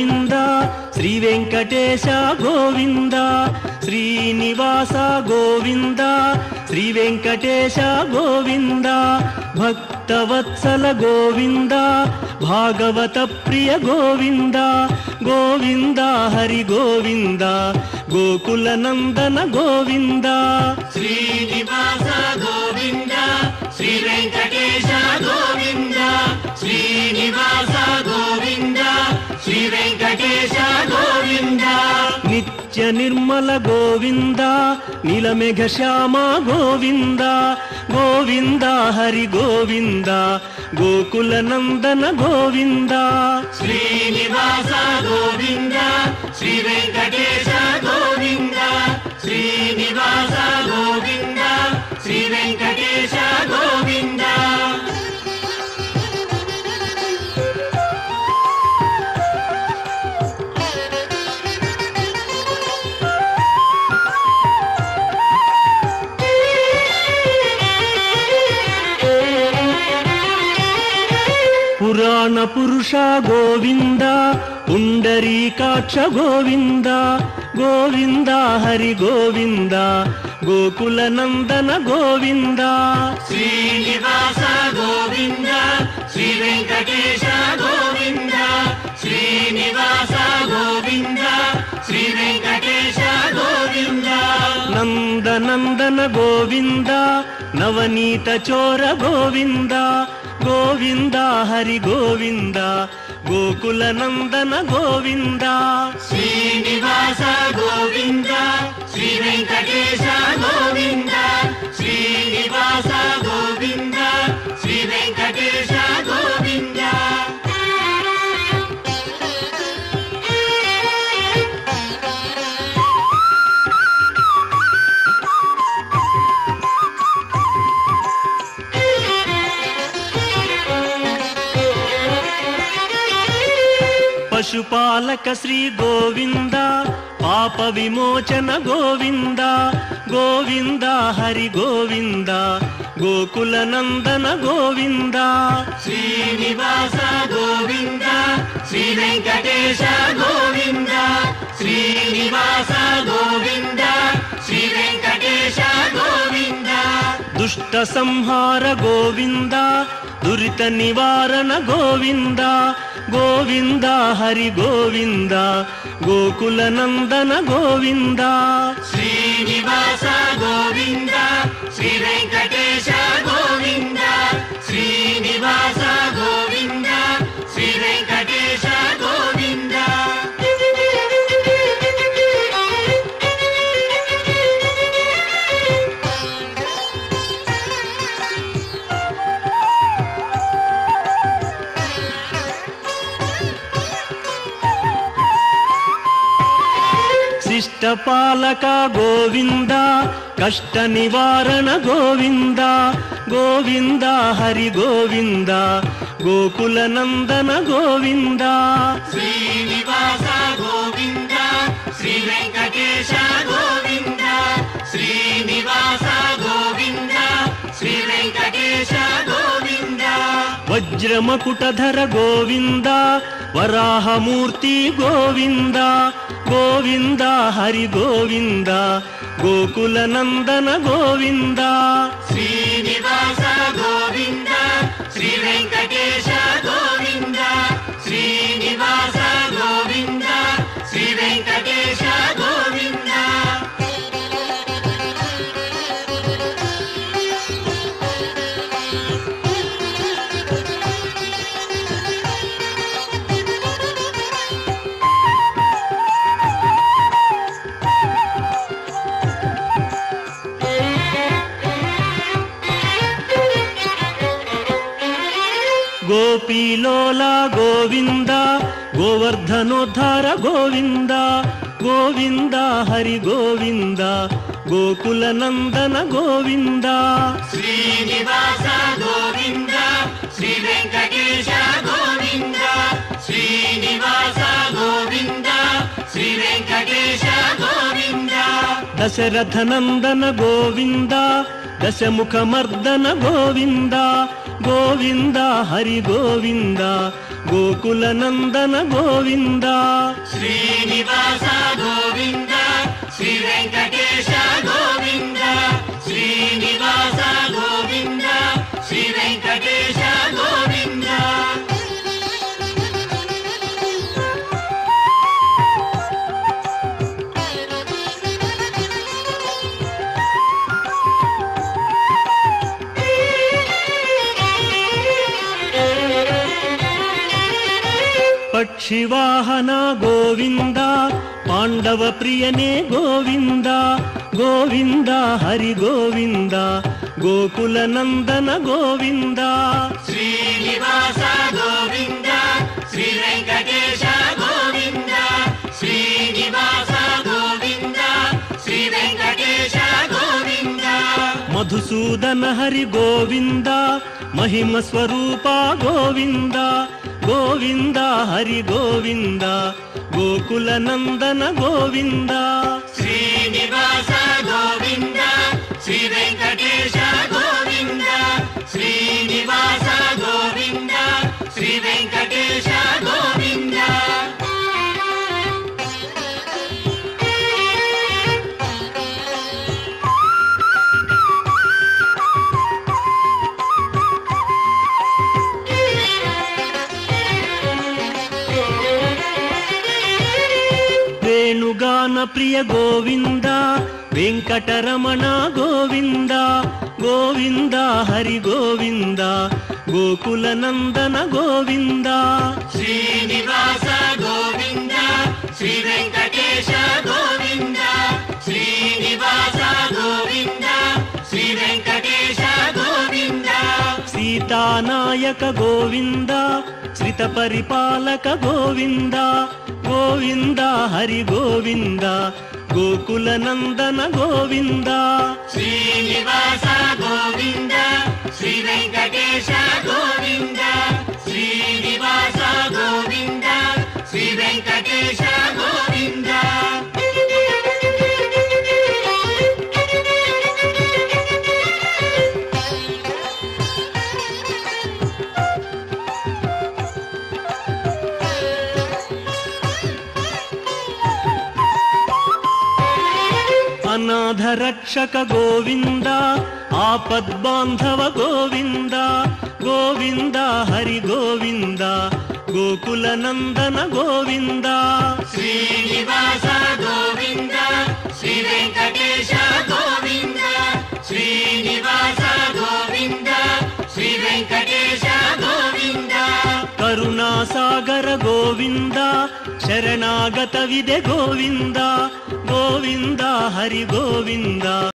గోవింద శ్రీ వెంకటేశ గోవింద శ్రీనివాస గోవింద శ్రీ వెంకటేశ గోవింద భక్తవత్సల గోవింద భాగవత ప్రియ గోవింద గోవింద హరి గోవింద గోకుల నందన గోవింద శ్రీనివాస గోవింద శ్రీ వెంకటేశ గోవింద శ్రీనివాస గోవింద శ్రీ వెంకటేశ గోవింద నిత్య నిర్మల గోవింద నీలమేఘ శ్యామ గోవింద గోవింద హరి గోవింద గోకుల నందన గోవింద శ్రీనివాస గోవింద శ్రీ వెంకటేశ గోవింద శ్రీనివాస గోవింద శ్రీ వెంకటేశ గోవింద పురాణ పురుష గోవింద పుండరీకాక్ష గోవింద గోవింద హరి గోవింద గోకుల నందన గోవింద శ్రీనివాస గోవింద శ్రీ వెంకటేశ గోవింద శ్రీనివాస గోవింద శ్రీ వెంకటేశ గోవింద నందనందన గోవింద నవనీత చోర గోవింద గోవింద హరి గోవింద గోకుల నందన గోవింద శ్రీనివాస గోవింద శ్రీ వెంకటేశ గోవింద శ్రీనివాస గోవింద శ్రీ వెంకటేశ గోవింద పశుపాలక శ్రీ గోవింద పాప విమోచన గోవింద గోవింద హరి గోవింద గోకుల నందన గోవింద శ్రీనివాస గోవింద శ్రీ వెంకటేశ గోవింద శ్రీనివాస గోవింద శ్రీ వెంకటేశ గోవింద దుష్ట సంహార గోవింద దురిత నివారణ గోవింద గోవింద హరి గోవింద గోకుల నందన గోవింద శ్రీనివాస గోవింద శ్రీ వెంకటేశ గోవింద శ్రీనివాస గోవింద శ్రీ వెంకటేశ గోవింద శిష్టపాలక గోవింద కష్ట నివారణ గోవింద గోవింద హరి గోవింద గోకుల నందన గోవింద శ్రీనివాస గోవింద శ్రీ వెంకటేశ గోవింద శ్రీనివాస గోవింద శ్రీ వెంకటేశ గోవింద వజ్రమకుటధర గోవింద వరాహమూర్తి గోవింద గోవింద హరి గోవింద గోకుల నందన గోవింద శ్రీనివాస గోవింద శ్రీ వెంకటేశ గోవింద శ్రీనివాస గోవింద శ్రీ వెంకటేశ గోవింద గోపీలోల గోవింద గోవర్ధనోద్ధార గోవింద గోవింద హరి గోవింద గోకుల నందన గోవింద శ్రీనివాస గోవింద శ్రీ వెంకటేశ గోవింద శ్రీనివాస గోవింద శ్రీ వెంకటేశ గోవింద దశరథ నందన గోవింద దశముఖ మర్దన గోవింద గోవింద హరి గోవింద ಗೋಕುಲ ನಂದನ ಗೋವಿಂದ ಶ್ರೀನಿವಾಸ ಗೋವಿಂದ ಶ್ರೀ ವೆಂಕಟೇಶ ಗೋವಿಂದ ಶ್ರೀನಿವಾಸ ಗೋವಿಂದ ಶ್ರೀ ವೆಂಕಟೇಶ ಗೋವಿಂದ ಪಕ್ಷಿವಾಹನ ಗೋವಿಂದ ಪಾಂಡವ ಪ್ರಿಯನೇ ಗೋವಿಂದ ಗೋವಿಂದ ಹರಿ ಗೋವಿಂದ ಗೋಕುಲ ನಂದನ ಗೋವಿಂದ ಶ್ರೀನಿವಾಸ ಗೋವಿಂದ ಶ್ರೀ ವೆಂಕಟೇಶ ಗೋವಿಂದ ಶ್ರೀನಿವಾಸ ಗೋವಿಂದ ಶ್ರೀ ವೆಂಕಟೇಶ ಗೋವಿಂದ ಮಧುಸೂದನ ಹರಿ ಗೋವಿಂದ ಮಹಿಮ ಸ್ವರೂಪ ಗೋವಿಂದ ಗೋವಿಂದ ಹರಿ ಗೋವಿಂದ ಗೋಕುಲ ನಂದನ ಗೋವಿಂದ ಶ್ರೀನಿವಾಸ ಗೋವಿಂದ ಶ್ರೀ ವೆಂಕಟೇಶ ಗೋವಿಂದ ಶ್ರೀನಿವಾಸ ಗೋವಿಂದ ಶ್ರೀ ವೆಂಕಟೇಶ ಗೋವಿಂದ ವೇಣುಗಾನ ಪ್ರಿಯ ಗೋವಿಂದ ವೆಂಕಟರಮಣ ಗೋವಿಂದ ಗೋವಿಂದ ಹರಿ ಗೋವಿಂದ ಗೋಕುಲ ನಂದನ ಗೋವಿಂದ ಶ್ರೀನಿವಾಸ ಗೋವಿಂದ ಶ್ರೀ ವೆಂಕಟೇಶ ಗೋವಿಂದ ಶ್ರೀನಿವಾಸ ಗೋವಿಂದ ಶ್ರೀ ವೆಂಕಟೇಶ ಗೋವಿಂದ ಸೀತಾನಾಯಕ ಗೋವಿಂದ ಶ್ರಿತ ಪರಿಪಾಲಕ ಗೋವಿಂದ ಗೋವಿಂದ ಹರಿ ಗೋವಿಂದ ಗೋಕುಲ ನಂದನ ಗೋವಿಂದ ಶ್ರೀನಿವಾಸ ಗೋವಿಂದ ಶ್ರೀ ವೆಂಕಟೇಶ ಗೋವಿಂದ ಶ್ರೀನಿವಾಸ ಗೋವಿಂದ ಶ್ರೀ ವೆಂಕಟೇಶ ಗೋವಿಂದ ಅನಾಥ ರಕ್ಷಕ ಗೋವಿಂದ ಆಪದ್ಬಾಂಧವ ಗೋವಿಂದ ಗೋವಿಂದ ಹರಿ ಗೋವಿಂದ ಗೋಕುಲ ನಂದನ ಗೋವಿಂದ ಶ್ರೀನಿವಾಸ ಗೋವಿಂದ ಶ್ರೀ ವೆಂಕಟೇಶ ಗೋವಿಂದ ಶ್ರೀನಿವಾಸ ಗೋವಿಂದ ಶ್ರೀ ವೆಂಕಟೇಶ ಗೋವಿಂದ ಕರುಣಾಸಾಗರ ಗೋವಿಂದ ಶರಣಾಗತವಿದೆ ಗೋವಿಂದ ಗೋವಿಂದ ಹರಿ ಗೋವಿಂದ